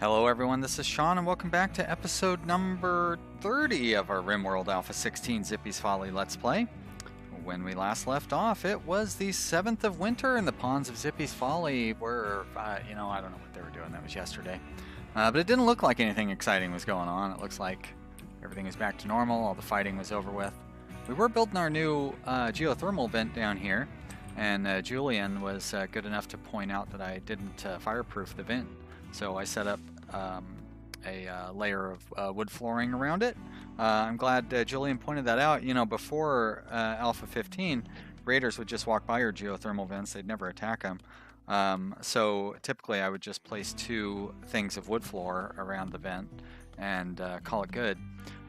Hello everyone, this is Sean and welcome back to episode number 30 of our Rimworld A16 Zippy's Folly Let's Play. When we last left off, it was the 7th of winter and the ponds of Zippy's Folly were, I don't know what they were doing, that was yesterday. But it didn't look like anything exciting was going on. It looks like everything is back to normal, all the fighting was over with. We were building our new geothermal vent down here, and Julian was good enough to point out that I didn't fireproof the vent. So I set up a layer of wood flooring around it. I'm glad Julian pointed that out. You know, before Alpha 15, raiders would just walk by your geothermal vents. They'd never attack them. So typically I would just place 2 things of wood floor around the vent and call it good.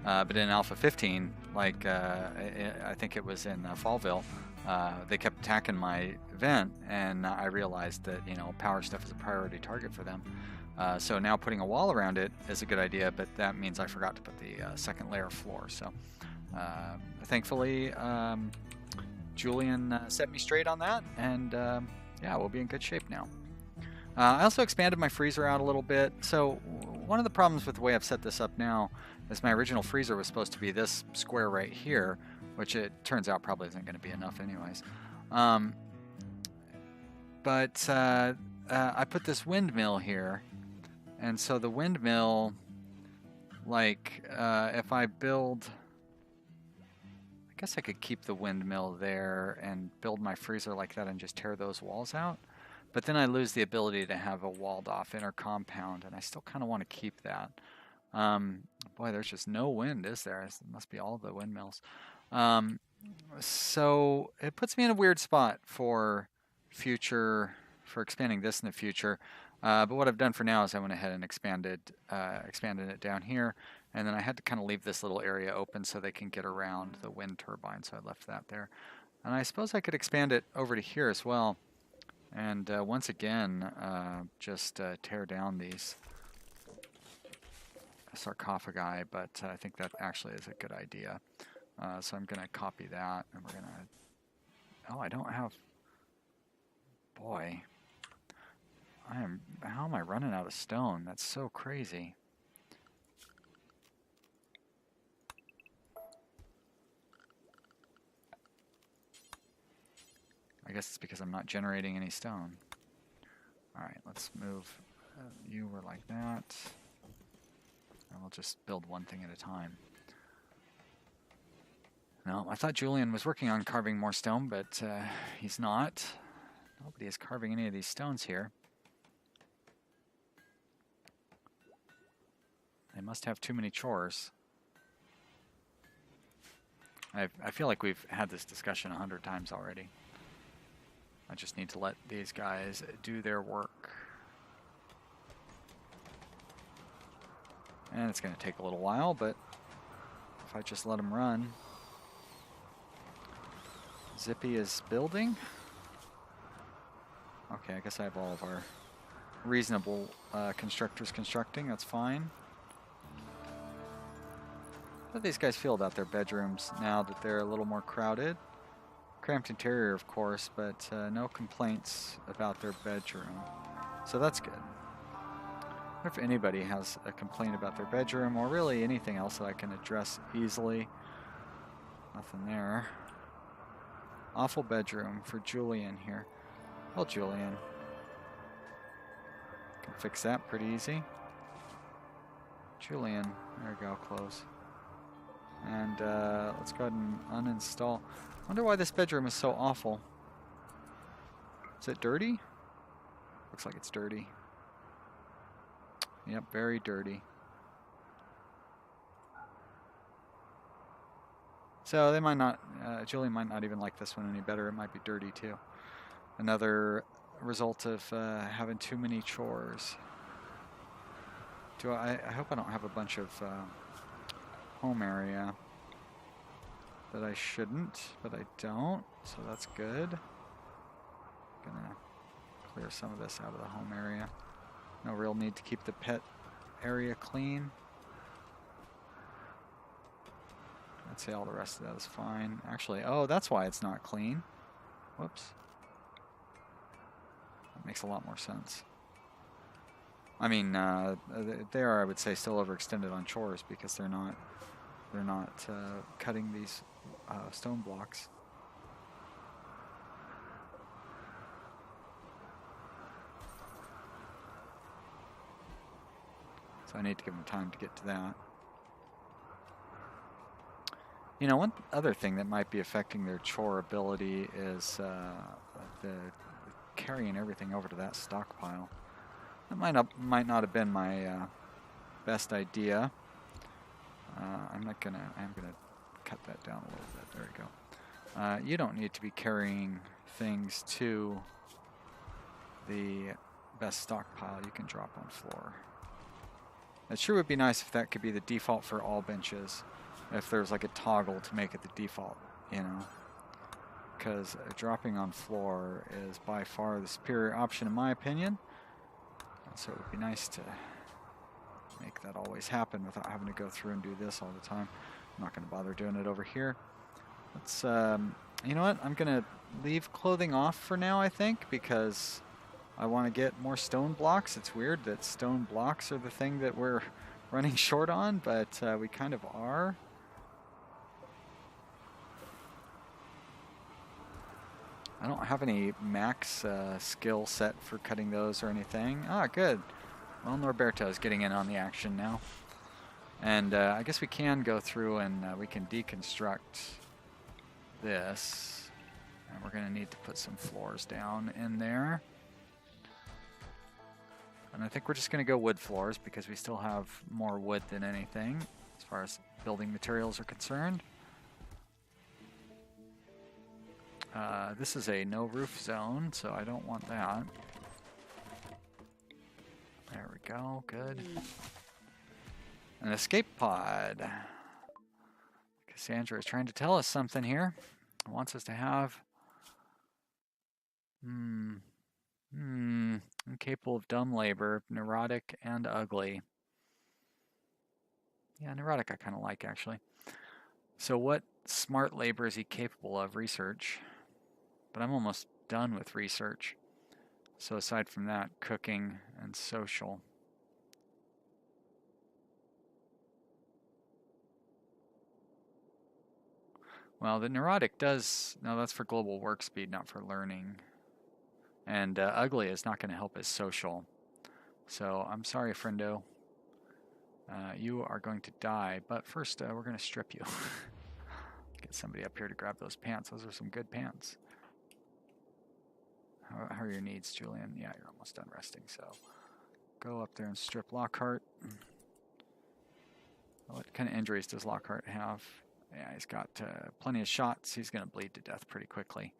But in Alpha 15, like I think it was in Fallville, they kept attacking my vent, and I realized that, you know, power stuff is a priority target for them. So now putting a wall around it is a good idea, but that means I forgot to put the second layer of floor. So thankfully, Julian set me straight on that, and yeah, we'll be in good shape now. I also expanded my freezer out a little bit. So one of the problems with the way I've set this up now is my original freezer was supposed to be this square right here, which it turns out probably isn't going to be enough anyways. But I put this windmill here, and so the windmill, like, if I build, I guess I could keep the windmill there and build my freezer like that and just tear those walls out. But then I lose the ability to have a walled off inner compound, and I still kind of want to keep that. Boy, there's just no wind, is there? It must be all the windmills. So it puts me in a weird spot for expanding this in the future. But what I've done for now is I went ahead and expanded it down here, and then I had to kind of leave this little area open so they can get around the wind turbine, so I left that there. And I suppose I could expand it over to here as well, and once again just tear down these sarcophagi, but I think that actually is a good idea. So I'm going to copy that, and we're going to... Oh, I don't have... Boy. How am I running out of stone? That's so crazy. I guess it's because I'm not generating any stone. Alright, let's move you were like that. And we'll just build one thing at a time. No, I thought Julian was working on carving more stone, but he's not. Nobody is carving any of these stones here. They must have too many chores. I feel like we've had this discussion 100 times already. I just need to let these guys do their work. And it's going to take a little while, but if I just let them run. Zippy is building. Okay, I guess I have all of our reasonable constructors constructing. That's fine. How do these guys feel about their bedrooms now that they're a little more crowded? Cramped interior, of course, but no complaints about their bedroom. So that's good. I wonder if anybody has a complaint about their bedroom, or really anything else that I can address easily. Nothing there. Awful bedroom for Julian here. Well, Julian. Can fix that pretty easy. Julian, there we go, close. And let's go ahead and uninstall. I wonder why this bedroom is so awful. Is it dirty? Looks like it's dirty. Yep, very dirty. So they might not, Julian might not even like this one any better. It might be dirty too. Another result of having too many chores. I hope I don't have a bunch of home area that I shouldn't, but I don't, so that's good. Gonna clear some of this out of the home area. No real need to keep the pet area clean. I'd say all the rest of that is fine. Actually, oh, that's why it's not clean. Whoops. That makes a lot more sense. I mean, they are, I would say, still overextended on chores because they're not cutting these stone blocks. So I need to give them time to get to that. You know, one other thing that might be affecting their chore ability is the carrying everything over to that stockpile. That might not have been my best idea. I'm gonna cut that down a little bit. There we go. You don't need to be carrying things to the best stockpile. You can drop on floor. It sure would be nice if that could be the default for all benches. If there's like a toggle to make it the default, you know. Because dropping on floor is by far the superior option in my opinion. So it would be nice to make that always happen without having to go through and do this all the time. I'm not going to bother doing it over here. Let's, you know what? I'm going to leave clothing off for now, I think, because I want to get more stone blocks. It's weird that stone blocks are the thing that we're running short on, but we kind of are. I don't have any max skill set for cutting those or anything. Ah, good. Well, Norberto is getting in on the action now. And I guess we can go through and we can deconstruct this. And we're going to need to put some floors down in there. And I think we're just going to go wood floors because we still have more wood than anything as far as building materials are concerned. This is a no roof zone, so I don't want that. There we go, good. An escape pod. Cassandra is trying to tell us something here. Wants us to have... incapable of dumb labor, neurotic, and ugly. Yeah, neurotic I kind of like, actually. So what smart labor is he capable of? Research. But I'm almost done with research. So aside from that, cooking and social. Well, the neurotic does... No, that's for global work speed, not for learning. And ugly is not going to help his social. So I'm sorry, friendo. You are going to die. But first, we're going to strip you. Get somebody up here to grab those pants. Those are some good pants. How are your needs, Julian? Yeah, you're almost done resting, so go up there and strip Lockhart. What kind of injuries does Lockhart have? Yeah, he's got plenty of shots. He's going to bleed to death pretty quickly.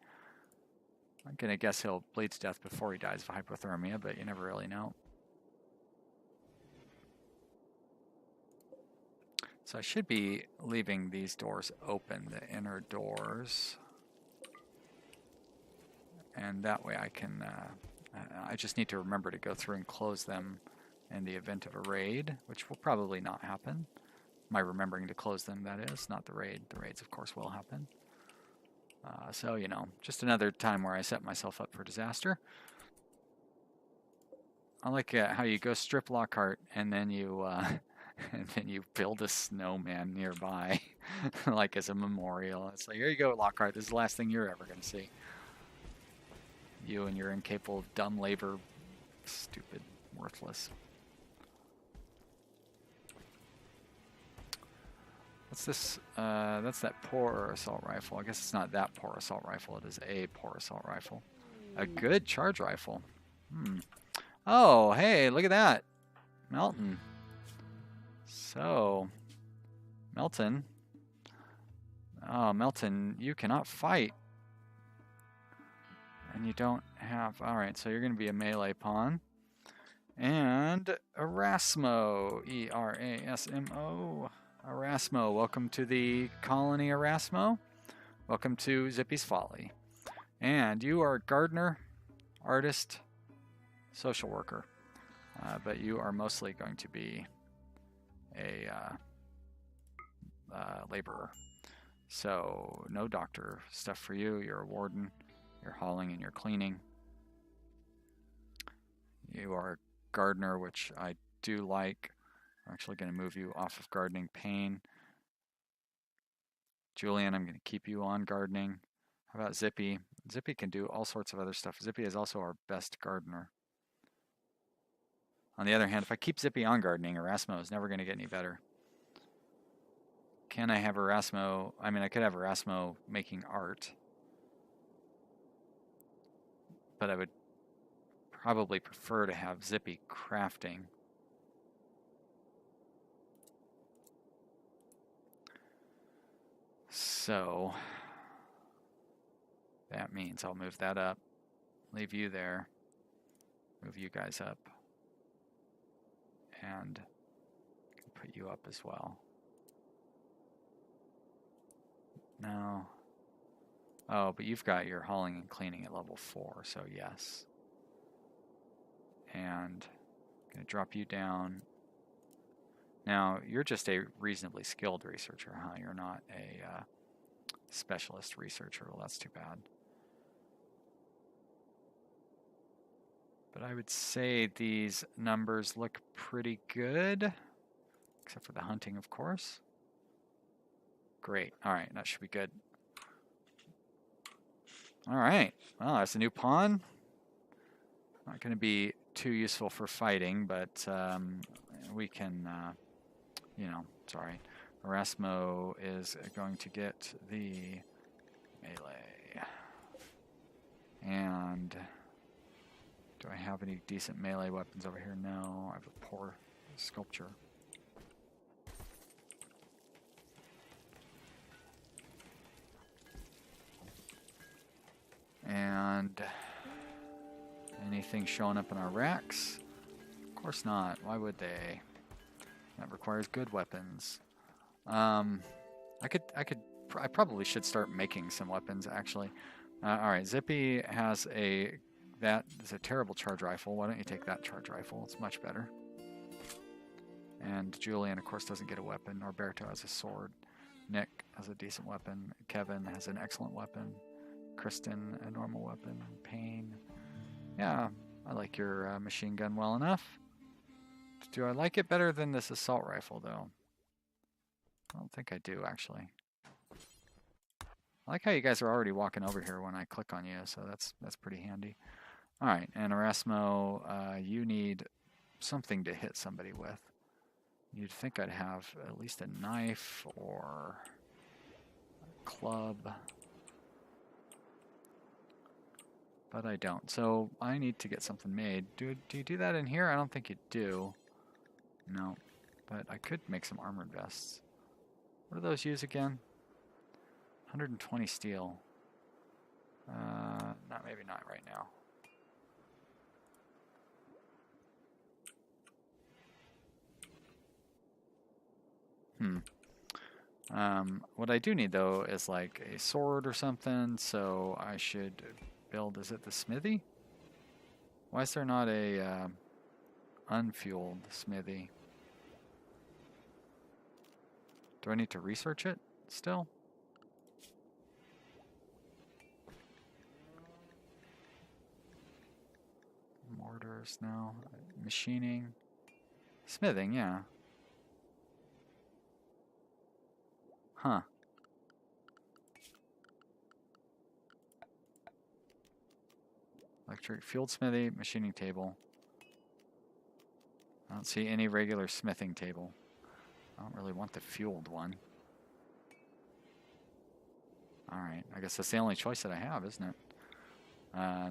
I'm going to guess he'll bleed to death before he dies of hypothermia, but you never really know. So I should be leaving these doors open, the inner doors. And that way I can, I just need to remember to go through and close them in the event of a raid, which will probably not happen. My remembering to close them, that is, not the raid. The raids, of course, will happen. So, you know, just another time where I set myself up for disaster. I like how you go strip Lockhart and then you build a snowman nearby, like as a memorial. It's like, here you go, Lockhart. This is the last thing you're ever going to see. You and your incapable of dumb labor, stupid, worthless. What's this? That's that poor assault rifle. I guess it's not that poor assault rifle. It is a poor assault rifle. A good charge rifle. Oh, hey, look at that. Melton. So, Melton. Oh, Melton, you cannot fight. And you don't have... Alright, so you're going to be a melee pawn. And Erasmo. E-R-A-S-M-O. Erasmo. Welcome to the colony, Erasmo. Welcome to Zippy's Folly. And you are gardener, artist, social worker. But you are mostly going to be a laborer. So, no doctor stuff for you. You're a warden. You're hauling and you're cleaning. You are gardener, which I do like. I'm actually going to move you off of gardening pain. Julian, I'm going to keep you on gardening. How about Zippy? Zippy can do all sorts of other stuff. Zippy is also our best gardener. On the other hand, if I keep Zippy on gardening, Erasmo is never going to get any better. Can I have Erasmo? I mean, I could have Erasmo making art. But I would probably prefer to have Zippy crafting. So that means I'll move that up, leave you there, move you guys up, and put you up as well. No. Oh, but you've got your hauling and cleaning at level 4, so yes. And I'm going to drop you down. Now, you're just a reasonably skilled researcher, huh? You're not a specialist researcher. Well, that's too bad. But I would say these numbers look pretty good, except for the hunting, of course. Great. All right, that should be good. All right. Well, that's a new pawn. Not going to be too useful for fighting, but we can, you know, it's all right. Erasmo is going to get the melee. And do I have any decent melee weapons over here? No, I have a poor sculpture. And anything showing up in our racks? Of course not. Why would they? That requires good weapons. I probably should start making some weapons actually. All right, Zippy has that is a terrible charge rifle. Why don't you take that charge rifle? It's much better. And Julian, of course, doesn't get a weapon. Norberto has a sword. Nick has a decent weapon. Kevin has an excellent weapon. Kristen, a normal weapon. Payne. Yeah, I like your machine gun well enough. Do I like it better than this assault rifle, though? I don't think I do, actually. I like how you guys are already walking over here when I click on you, so that's pretty handy. All right, and Erasmo, you need something to hit somebody with. You'd think I'd have at least a knife or a club. But I don't, so I need to get something made. Do you do that in here? I don't think you do. No, but I could make some armored vests. What do those use again? 120 steel. Maybe not right now. What I do need though is like a sword or something, so I should build, is it the smithy? Why is there not a unfueled smithy? Do I need to research it still? Mortars, no. Machining. Smithing, yeah. Huh. Electric fueled smithy, machining table. I don't see any regular smithing table. I don't really want the fueled one. Alright, I guess that's the only choice that I have, isn't it?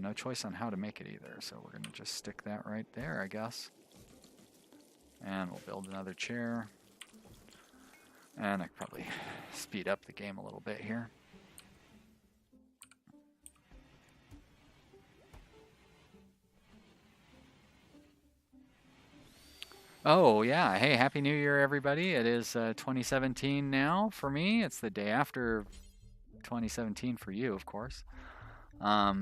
No choice on how to make it either, so we're going to just stick that right there, I guess. And we'll build another chair. And I could probably speed up the game a little bit here. Oh, yeah. Hey, Happy New Year, everybody. It is 2017 now for me. It's the day after 2017 for you, of course. Yeah,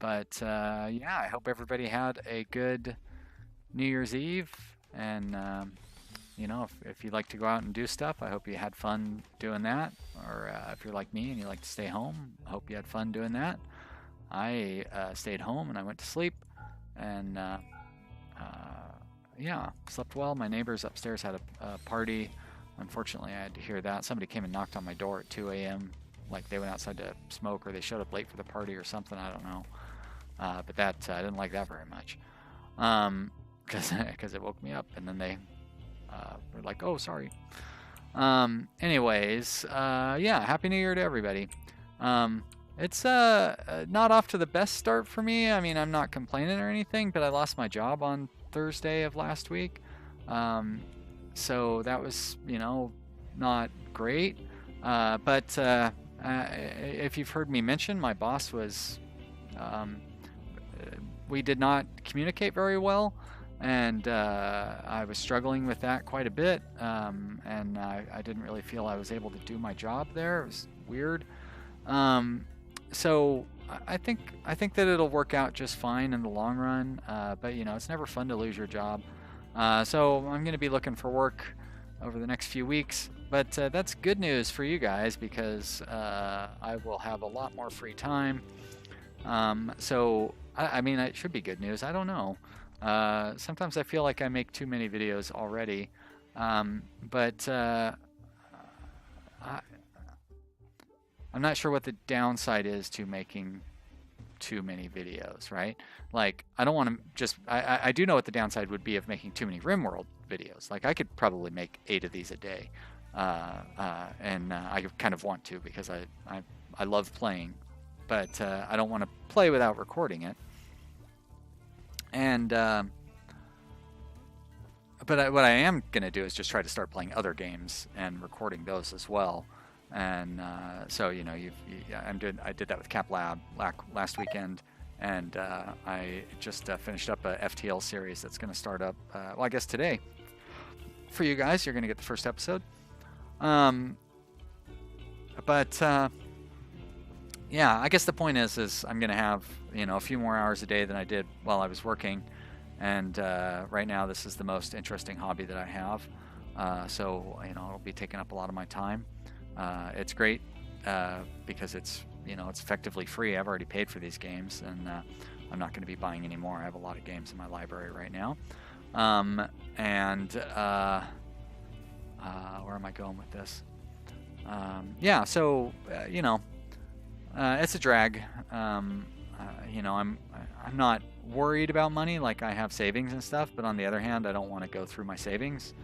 I hope everybody had a good New Year's Eve. And, you know, if you like to go out and do stuff, I hope you had fun doing that. Or if you're like me and you like to stay home, I hope you had fun doing that. I stayed home and I went to sleep. And yeah, slept well. My neighbors upstairs had a party. Unfortunately, I had to hear that. Somebody came and knocked on my door at 2 a.m. Like they went outside to smoke, or they showed up late for the party or something. I don't know. But that I didn't like that very much. Because it woke me up, and then they were like, "Oh, sorry." Anyways, yeah, Happy New Year to everybody. It's not off to the best start for me. I mean, I'm not complaining or anything, but I lost my job on Thursday of last week. So that was, not great. But if you've heard me mention, my boss was, we did not communicate very well. And I was struggling with that quite a bit, and I didn't really feel I was able to do my job there. It was weird. So I think that it'll work out just fine in the long run. But it's never fun to lose your job. So I'm going to be looking for work over the next few weeks. But that's good news for you guys, because I will have a lot more free time. So I mean, it should be good news. I don't know. Sometimes I feel like I make too many videos already, but I'm not sure what the downside is to making too many videos, right? Like, I don't want to just... I do know what the downside would be of making too many Rimworld videos. Like, I could probably make 8 of these a day, and I kind of want to, because I love playing, but I don't want to play without recording it. And but what I am gonna do is just try to start playing other games and recording those as well. And so I did that with Cap Lab last weekend, and I just finished up a FTL series that's going to start up. Well, I guess today for you guys, you're going to get the first episode. But yeah, I guess the point is I'm going to have a few more hours a day than I did while I was working, and right now this is the most interesting hobby that I have. So it'll be taking up a lot of my time. It's great because it's effectively free. I've already paid for these games, and I'm not going to be buying any more. I have a lot of games in my library right now. Where am I going with this? Yeah, so it's a drag. I'm not worried about money. Like, I have savings and stuff, but on the other hand, I don't want to go through my savings.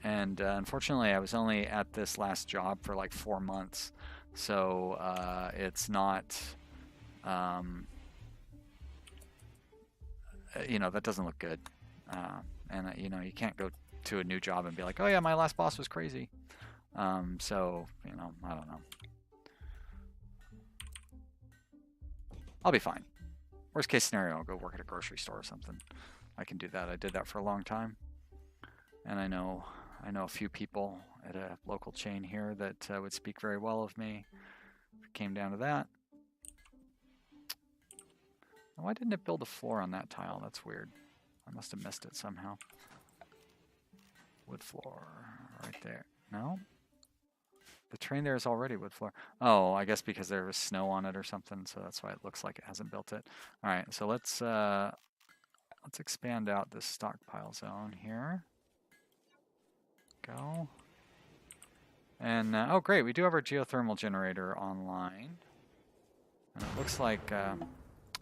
And unfortunately, I was only at this last job for like 4 months, so it's not, that doesn't look good. And you can't go to a new job and be like, oh yeah, my last boss was crazy. So I don't know. I'll be fine. Worst case scenario, I'll go work at a grocery store or something. I can do that. I did that for a long time. And I know a few people at a local chain here that would speak very well of me if it came down to that. Why didn't it build a floor on that tile? That's weird. I must have missed it somehow. Wood floor right there. No? The train there is already wood floor. Oh, I guess because there was snow on it or something, so that's why it looks like it hasn't built it. All right, so let's expand out this stockpile zone here. Go. And oh great, we do have our geothermal generator online, and it looks like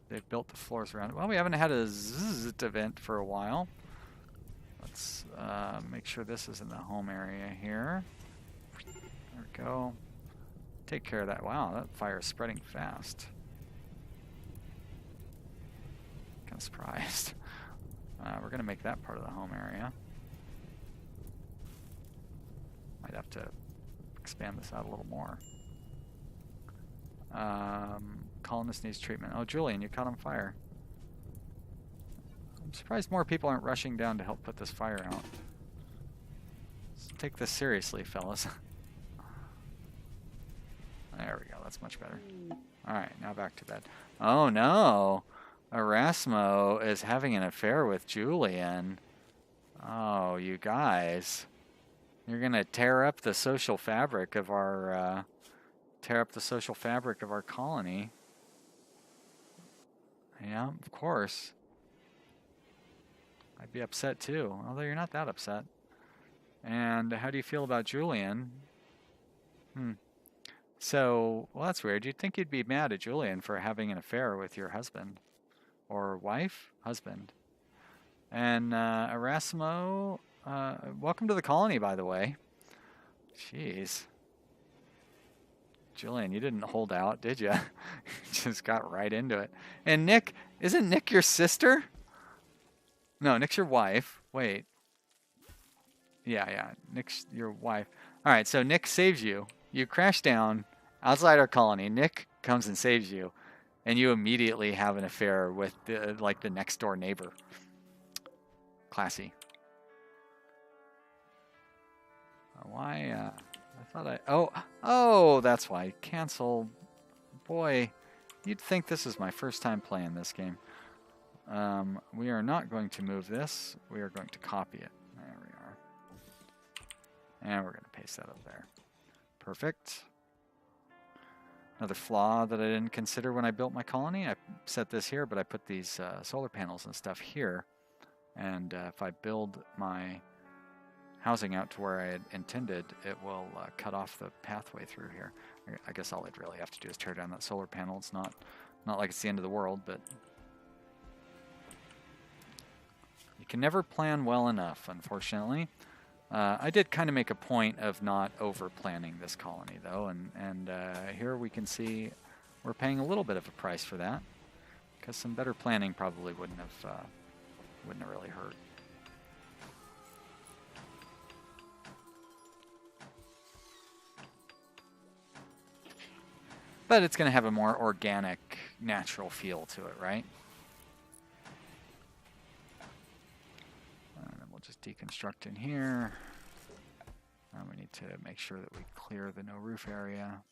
they've built the floors around it. Well, we haven't had a zzz event for a while. Let's make sure this is in the home area here. There we go. Take care of that. Wow, that fire is spreading fast. Kind of surprised. We're gonna make that part of the home area. Might have to expand this out a little more. Colonist needs treatment. Oh, Julian, you caught on fire. I'm surprised more people aren't rushing down to help put this fire out. Let's take this seriously, fellas. There we go, that's much better. Alright, now back to bed. Oh no! Erasmo is having an affair with Julian. Oh, you guys. You're gonna tear up the social fabric of our colony. Yeah, of course. I'd be upset too, although you're not that upset. And how do you feel about Julian? So, well, that's weird. You'd think you'd be mad at Julian for having an affair with your husband. Or wife? Husband. And Erasmo, welcome to the colony, by the way. Jeez. Julian, you didn't hold out, did you? Just got right into it. And Nick, isn't Nick your sister? No, Nick's your wife. Wait. Yeah, Nick's your wife. All right, so Nick saves you. You crash down outside our colony. Nick comes and saves you, and you immediately have an affair with the next door neighbor. Classy. Why? I thought oh, that's why. Cancel. Boy, you'd think this is my first time playing this game. We are not going to move this. We are going to copy it. There we are. And we're going to paste that up there. Perfect. Another flaw that I didn't consider when I built my colony. I set this here, but I put these solar panels and stuff here. And if I build my housing out to where I had intended, it will cut off the pathway through here. I guess all I'd really have to do is tear down that solar panel. It's not like it's the end of the world, but you can never plan well enough, unfortunately. I did kind of make a point of not over-planning this colony, though, and here we can see we're paying a little bit of a price for that, because some better planning probably wouldn't have really hurt. But it's going to have a more organic, natural feel to it, right? And then we'll just deconstruct in here. And we need to make sure that we clear the no roof area.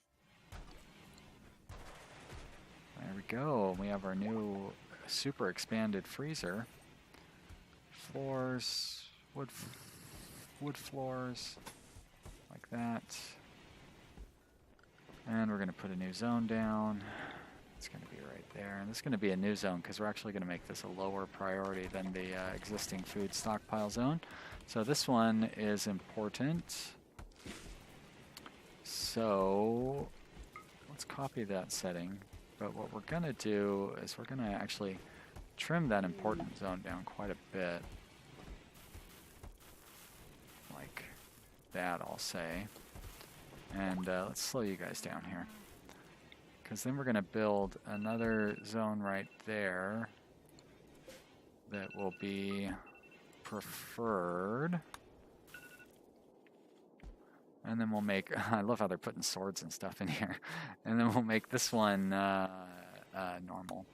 There we go. We have our new super expanded freezer. Floors, wood floors, like that. And we're going to put a new zone down. It's going to be right there. And this is going to be a new zone because we're actually going to make this a lower priority than the existing food stockpile zone. So this one is important. So let's copy that setting. But what we're going to do is we're going to actually trim that important zone down quite a bit. Like that, I'll say. And let's slow you guys down here. Because then we're going to build another zone right there that will be preferred. And then we'll make, I love how they're putting swords and stuff in here. And then we'll make this one normal.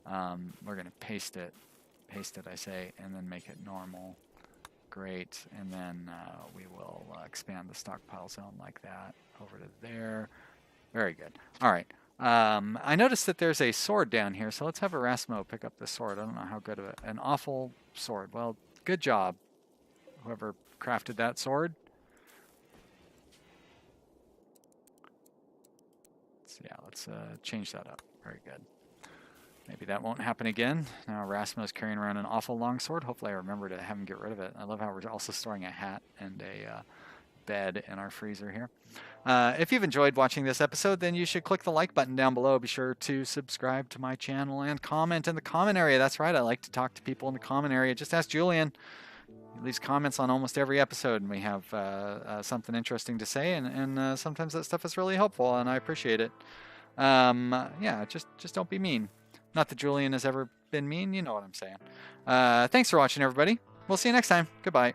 We're going to paste it I say, and then make it normal. Great, and then we will expand the stockpile zone like that over to there. Very good. All right. I noticed that there's a sword down here, so let's have Erasmo pick up the sword. I don't know how good of an awful sword. Well, good job, whoever crafted that sword. Let's change that up. Very good. Maybe that won't happen again. Now Erasmo's carrying around an awful long sword. Hopefully I remember to have him get rid of it. I love how we're also storing a hat and a bed in our freezer here. If you've enjoyed watching this episode, then you should click the like button down below. Be sure to subscribe to my channel and comment in the comment area. That's right, I like to talk to people in the comment area. Just ask Julian. He leaves comments on almost every episode, and we have something interesting to say, and sometimes that stuff is really helpful, and I appreciate it. Yeah, just don't be mean. Not that Julian has ever been mean, you know what I'm saying. Thanks for watching, everybody. We'll see you next time. Goodbye.